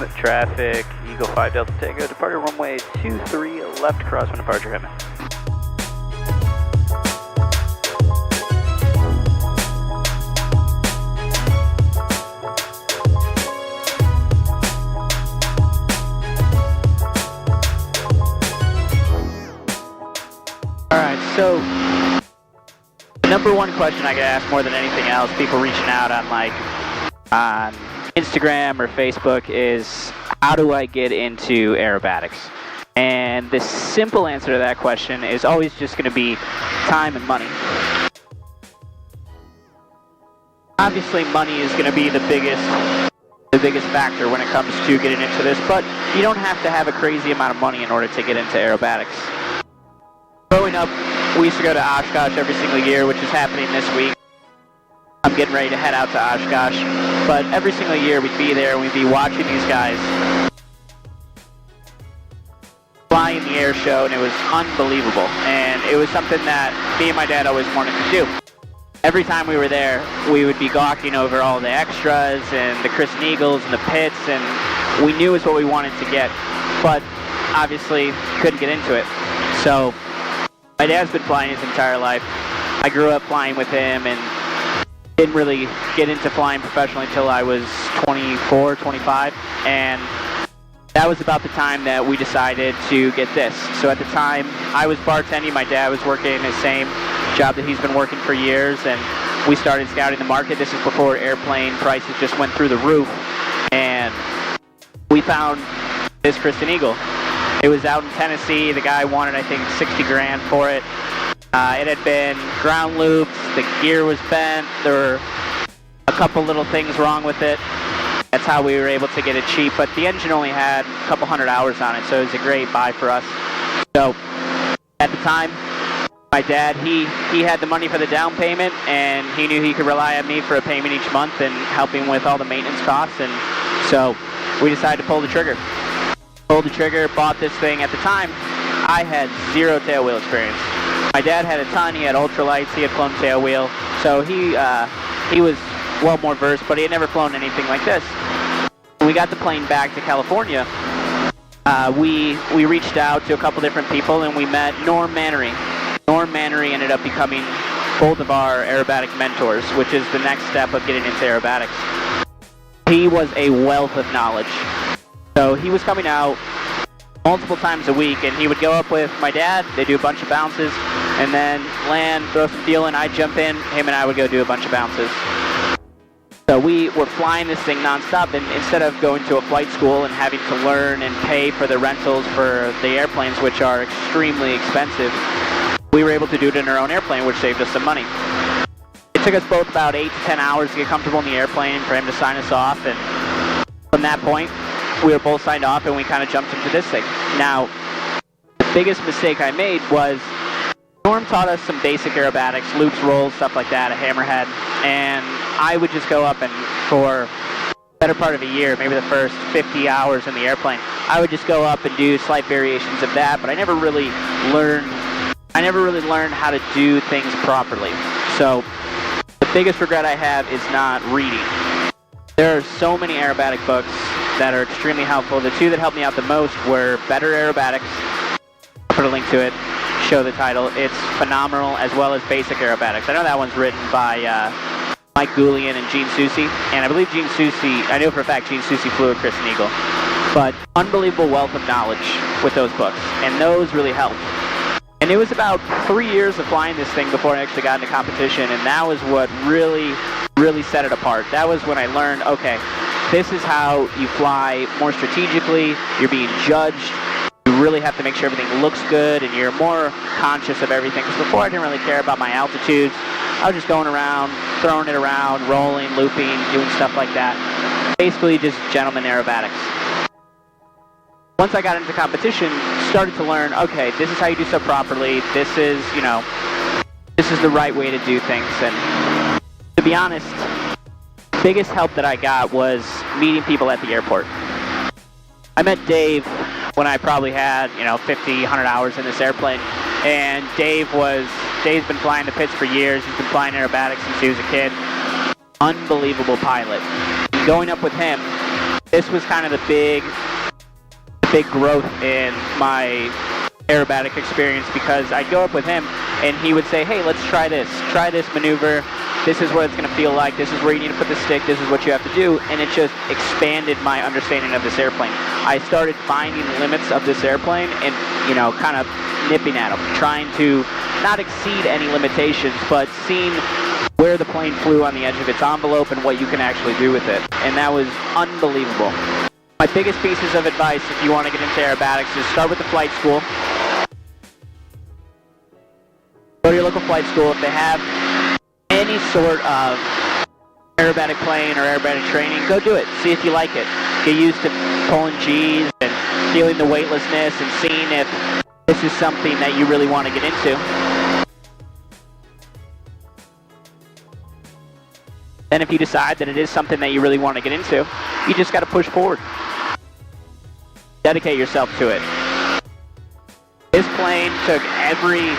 traffic, Eagle 5 Delta Tango, departure runway 23, left crosswind departure heading. Alright, so the number one question I get asked more than anything else, people reaching out on on Instagram or Facebook, is how do I get into aerobatics? And the simple answer to that question is always just going to be time and money. Obviously money is going to be the biggest factor when it comes to getting into this, but you don't have to have a crazy amount of money in order to get into aerobatics. Growing up, we used to go to Oshkosh every single year, which is happening this week. I'm getting ready to head out to Oshkosh, but every single year we'd be there and we'd be watching these guys fly in the air show, and it was unbelievable. And it was something that me and my dad always wanted to do. Every time we were there, we would be gawking over all the extras and the Christen Eagles and the pits, and we knew it was what we wanted to get, but obviously couldn't get into it. So my dad's been flying his entire life. I grew up flying with him and didn't really get into flying professionally until I was 24, 25, and that was about the time that we decided to get this. So at the time, I was bartending, my dad was working the same job that he's been working for years, and we started scouting the market. This is before airplane prices just went through the roof, and we found this Christen Eagle. It was out in Tennessee. The guy wanted, I think, 60 grand for it. It had been ground looped, the gear was bent, there were a couple little things wrong with it. That's how we were able to get it cheap, but the engine only had a couple hundred hours on it, so it was a great buy for us. So at the time, my dad, he had the money for the down payment, and he knew he could rely on me for a payment each month and helping with all the maintenance costs, and so we decided to pull the trigger. Pulled the trigger, bought this thing. At the time, I had zero tailwheel experience. My dad had a ton. He had ultralights, he had flown tailwheel, so he was well more versed, but he had never flown anything like this. When we got the plane back to California, we reached out to a couple different people, and we met Norm Mannery. Norm Mannery ended up becoming both of our aerobatic mentors, which is the next step of getting into aerobatics. He was a wealth of knowledge. So he was coming out multiple times a week, and he would go up with my dad, they'd do a bunch of bounces, and then land, throw some fuel in, I'd jump in, him and I would go do a bunch of bounces. So we were flying this thing nonstop, and instead of going to a flight school and having to learn and pay for the rentals for the airplanes, which are extremely expensive, we were able to do it in our own airplane, which saved us some money. It took us both about 8 to 10 hours to get comfortable in the airplane for him to sign us off, and from that point, we were both signed off, and we kind of jumped into this thing. Now, the biggest mistake I made was Norm taught us some basic aerobatics, loops, rolls, stuff like that, a hammerhead, and I would just go up and for the better part of a year, maybe the first 50 hours in the airplane, I would just go up and do slight variations of that, but I never really learned how to do things properly. So the biggest regret I have is not reading. There are so many aerobatic books that are extremely helpful. The two that helped me out the most were Better Aerobatics. I'll put a link to it, show the title. It's phenomenal, as well as Basic Aerobatics. I know that one's written by Mike Goulian and Gene Soucy, and I believe Gene Soucy, I know for a fact Gene Soucy flew a Christen Eagle, but unbelievable wealth of knowledge with those books, and those really helped. And it was about 3 years of flying this thing before I actually got into competition, and that was what really set it apart. That was when I learned, okay, this is how you fly more strategically, you're being judged, you really have to make sure everything looks good, and you're more conscious of everything. Because before I didn't really care about my altitudes, I was just going around, throwing it around, rolling, looping, doing stuff like that. Basically just gentleman aerobatics. Once I got into competition, started to learn, okay, this is how you do stuff properly, this is the right way to do things. And to be honest, biggest help that I got was meeting people at the airport. I met Dave when I probably had, 50, 100 hours in this airplane, and Dave's been flying the pits for years. He's been flying aerobatics since he was a kid. Unbelievable pilot. Going up with him, this was kind of the big growth in my aerobatic experience, because I'd go up with him and he would say, hey, let's try this maneuver, this is what it's going to feel like, this is where you need to put the stick, this is what you have to do, and it just expanded my understanding of this airplane. I started finding the limits of this airplane and, you know, kind of nipping at them, trying to not exceed any limitations, but seeing where the plane flew on the edge of its envelope and what you can actually do with it, and that was unbelievable. My biggest pieces of advice if you want to get into aerobatics is start with the flight school. Go to your local flight school. If they have any sort of aerobatic plane or aerobatic training, go do it. See if you like it. Get used to pulling G's and feeling the weightlessness and seeing if this is something that you really want to get into. Then if you decide that it is something that you really want to get into, you just got to push forward. Dedicate yourself to it. This plane took every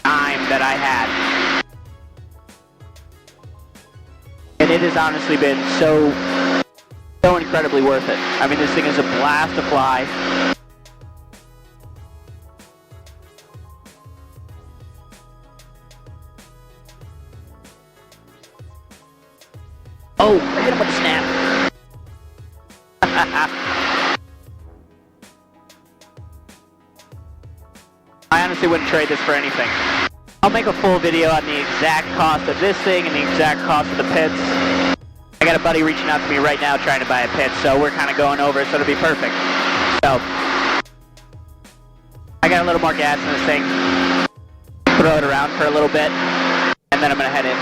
time that I had. And it has honestly been so incredibly worth it. I mean, this thing is a blast to fly. Oh, I hit him with a snap. I honestly wouldn't trade this for anything. I'll make a full video on the exact cost of this thing and the exact cost of the pits. I got a buddy reaching out to me right now trying to buy a pit, so we're kind of going over it, so it'll be perfect. So, I got a little more gas in this thing. Throw it around for a little bit, and then I'm going to head in.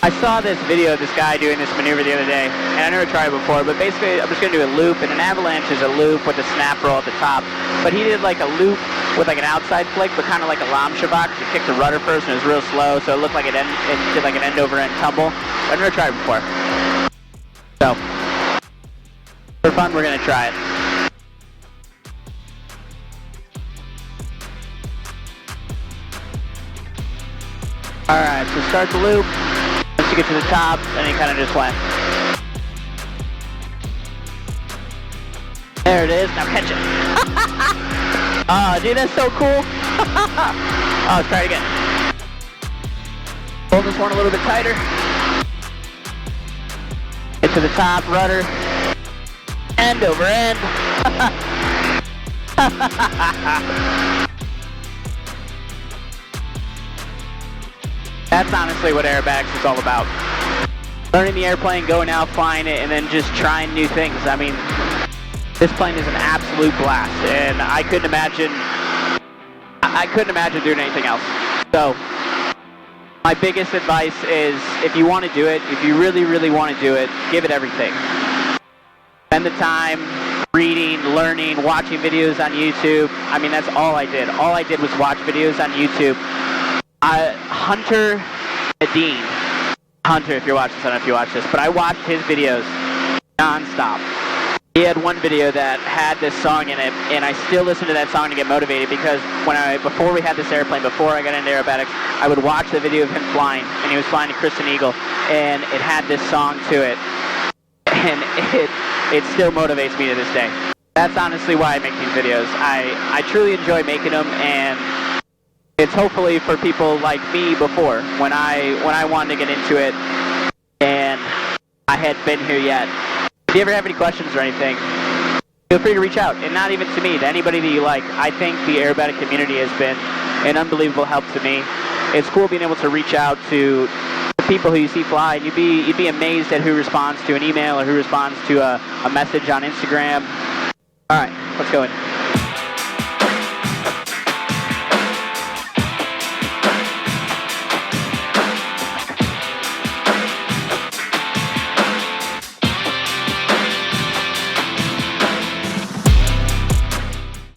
I saw this video of this guy doing this maneuver the other day, and I never tried it before, but basically I'm just going to do a loop, and an avalanche is a loop with a snap roll at the top. But he did like a loop with like an outside flick, but kind of like a lam shabak. He kicked the rudder first, and it was real slow, so it looked like it did like an end-over-end tumble. I've never tried it before. So, for fun, we're going to try it. Alright, so start the loop. Once you get to the top, then you kind of just went. There it is, now catch it. Oh, dude, that's so cool. Oh, let's try it again. Pull this one a little bit tighter. Get to the top, rudder. End over end. That's honestly what aerobatics is all about. Learning the airplane, going out, flying it, and then just trying new things. I mean, this plane is an absolute blast, and I couldn't imagine doing anything else. So, my biggest advice is, if you want to do it, if you really, really want to do it, give it everything. Spend the time reading, learning, watching videos on YouTube. I mean, that's all I did. All I did was watch videos on YouTube. Hunter Nadine. Hunter, if you're watching this, I don't know if you watch this, but I watched his videos non-stop. He had one video that had this song in it, and I still listen to that song to get motivated, because before we had this airplane, before I got into aerobatics, I would watch the video of him flying, and he was flying a Kristen Eagle, and it had this song to it, and it still motivates me to this day. That's honestly why I make these videos. I truly enjoy making them, and it's hopefully for people like me before, when I wanted to get into it, and I hadn't been here yet. If you ever have any questions or anything, feel free to reach out, and not even to me, to anybody that you like. I think the aerobatic community has been an unbelievable help to me. It's cool being able to reach out to people who you see fly, and you'd be amazed at who responds to an email or who responds to a message on Instagram. All right, let's go in.